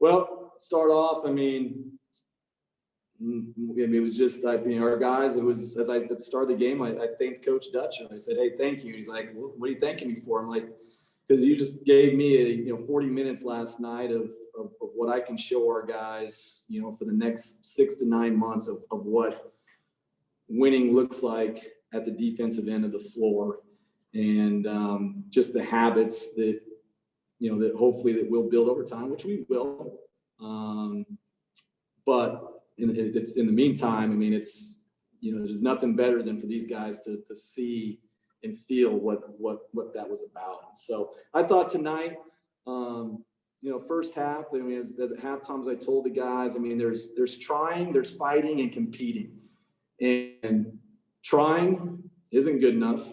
Well, start off, I mean, it was just, I think our guys, it was, at the start of the game, I thanked Coach Dutcher. I said, hey, thank you. And he's like, well, what are you thanking me for? I'm like, because you just gave me 40 minutes last night of what I can show our guys, for the next 6 to 9 months of what winning looks like at the defensive end of the floor. And just the habits that, that hopefully that we'll build over time, which we will. But in the meantime, I mean, it's, there's nothing better than for these guys to see and feel what that was about. So I thought tonight, first half, I mean, as at halftime, as I told the guys, I mean, there's trying, there's fighting and competing, and trying isn't good enough.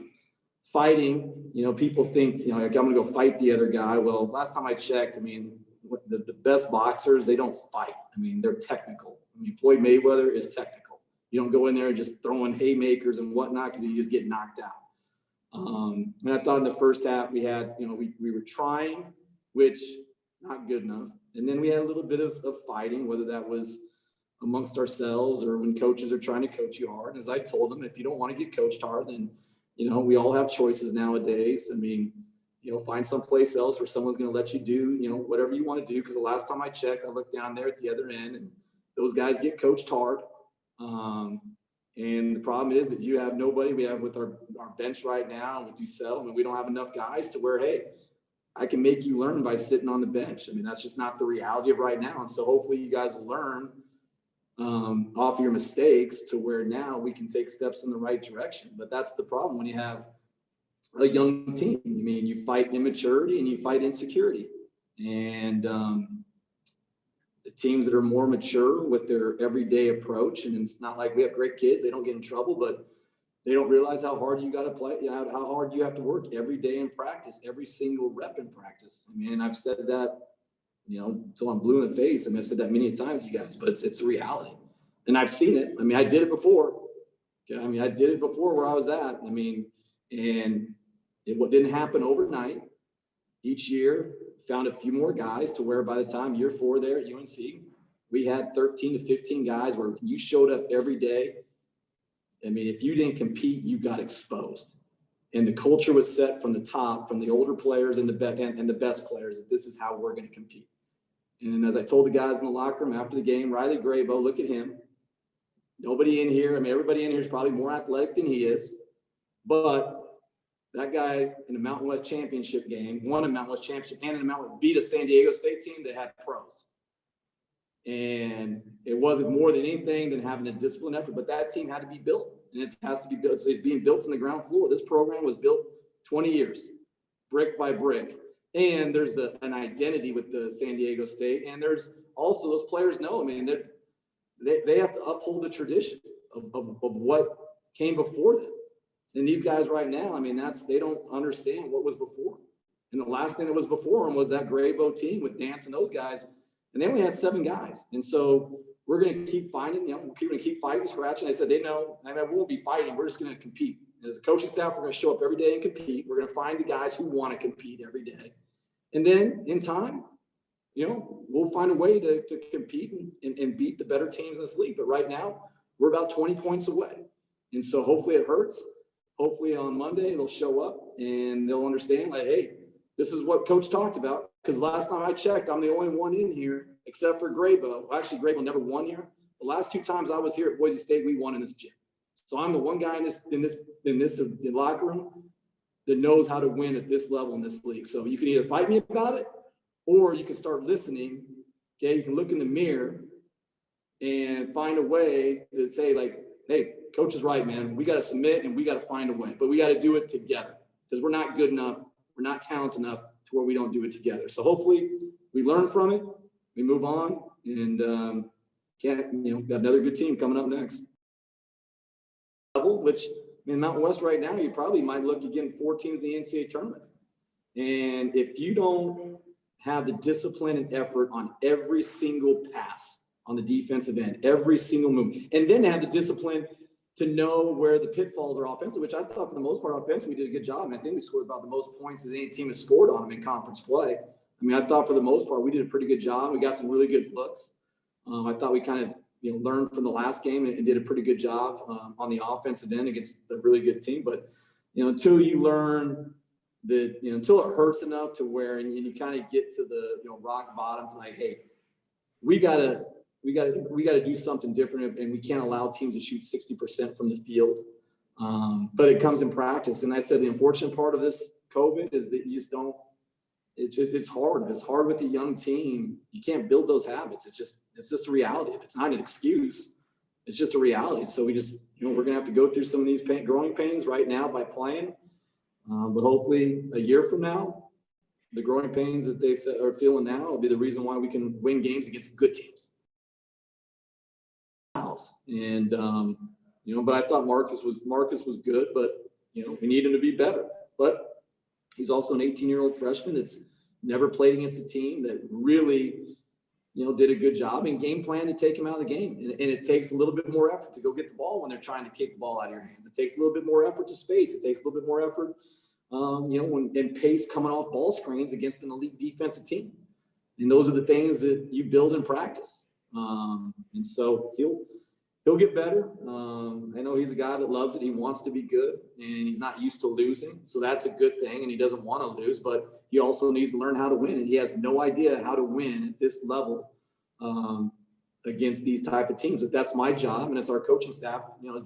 Fighting, people think, like, I'm going to go fight the other guy. Well, last time I checked, I mean, the best boxers, they don't fight. I mean, they're technical. I mean, Floyd Mayweather is technical. You don't go in there just throwing haymakers and whatnot because you just get knocked out. And I thought in the first half we had, we were trying, which not good enough. And then we had a little bit of fighting, whether that was amongst ourselves or when coaches are trying to coach you hard. As I told them, if you don't want to get coached hard, then, we all have choices nowadays. I mean, find someplace else where someone's going to let you do, whatever you want to do. Because the last time I checked, I looked down there at the other end and those guys get coached hard. And the problem is that you have nobody. We have with our bench right now with Ducell, I mean, we don't have enough guys to where, hey, I can make you learn by sitting on the bench. I mean, that's just not the reality of right now. And so hopefully you guys will learn off your mistakes to where now we can take steps in the right direction. But that's the problem when you have a young team. I mean, you fight immaturity and you fight insecurity. And the teams that are more mature with their everyday approach, and it's not like we have great kids, they don't get in trouble, but they don't realize how hard you got to play, how hard you have to work every day in practice, every single rep in practice. I mean, and I've said that, until I'm blue in the face. I mean, I've said that many times, you guys, but it's a reality. And I've seen it. I mean, I did it before. Okay? I mean, I did it before where I was at. I mean, and what didn't happen overnight. Each year, found a few more guys to where by the time year 4 there at UNC, we had 13 to 15 guys where you showed up every day. I mean, if you didn't compete, you got exposed. And the culture was set from the top, from the older players and the best players, that this is how we're going to compete. And as I told the guys in the locker room after the game, Riley Graybo, look at him. Nobody in here, I mean, everybody in here is probably more athletic than he is. But that guy in the Mountain West Championship game, won a Mountain West Championship, and in the Mountain West beat a San Diego State team that had pros. And it wasn't more than anything than having a disciplined effort, but that team had to be built, and it has to be built. So it's being built from the ground floor. This program was built 20 years, brick by brick. And there's an identity with the San Diego State. And there's also those players know, I mean, they have to uphold the tradition of what came before them. And these guys right now, I mean, they don't understand what was before. And the last thing that was before them was that Graybo team with Dance and those guys. And they only had 7 guys. And so we're going to keep finding, we're going to keep fighting, scratching. I said, they know, I mean, we won't be fighting. We're just going to compete. As a coaching staff, we're going to show up every day and compete. We're going to find the guys who want to compete every day. And then in time, we'll find a way to compete and beat the better teams in this league. But right now, we're about 20 points away. And so hopefully it hurts. Hopefully on Monday it'll show up and they'll understand, like, hey, this is what Coach talked about. Because last time I checked, I'm the only one in here except for Graybo. Well, actually, Graybo never won here. The last 2 times I was here at Boise State, we won in this gym. So I'm the one guy in this locker room that knows how to win at this level in this league. So you can either fight me about it, or you can start listening. Okay, you can look in the mirror and find a way to say, like, hey, Coach is right, man. We got to submit and we got to find a way, but we got to do it together because we're not good enough. We're not talented enough to where we don't do it together. So hopefully we learn from it, we move on, and got another good team coming up next. Which in Mountain West right now, you probably might look at getting 4 teams in the NCAA tournament. And if you don't have the discipline and effort on every single pass on the defensive end, every single move, and then have the discipline to know where the pitfalls are offensive, which I thought for the most part offensively we did a good job. And I think we scored about the most points that any team has scored on them in conference play. I mean, I thought for the most part, we did a pretty good job. We got some really good looks. I thought we kind of, learned from the last game and did a pretty good job on the offensive end against a really good team. But, until you learn that, until it hurts enough to where, and you kind of get to the, rock bottom to like, hey, we gotta do something different, and we can't allow teams to shoot 60% from the field. But it comes in practice. And I said, the unfortunate part of this COVID is that you just don't, it's hard. It's hard with a young team. You can't build those habits. It's just a reality. It's not an excuse. It's just a reality. So we just, we're going to have to go through some of these growing pains right now by playing. But hopefully a year from now, the growing pains that they are feeling now will be the reason why we can win games against good teams. And, but I thought Marcus was good, but, we need him to be better. But he's also an 18-year-old freshman that's never played against a team that really, did a good job and game plan to take him out of the game. And it takes a little bit more effort to go get the ball when they're trying to kick the ball out of your hands. It takes a little bit more effort to space. It takes a little bit more effort, when pace coming off ball screens against an elite defensive team. And those are the things that you build in practice. And so he'll get better. I know he's a guy that loves it. He wants to be good, and he's not used to losing. So that's a good thing, and he doesn't want to lose, but he also needs to learn how to win, and he has no idea how to win at this level against these type of teams. But that's my job, and it's our coaching staff,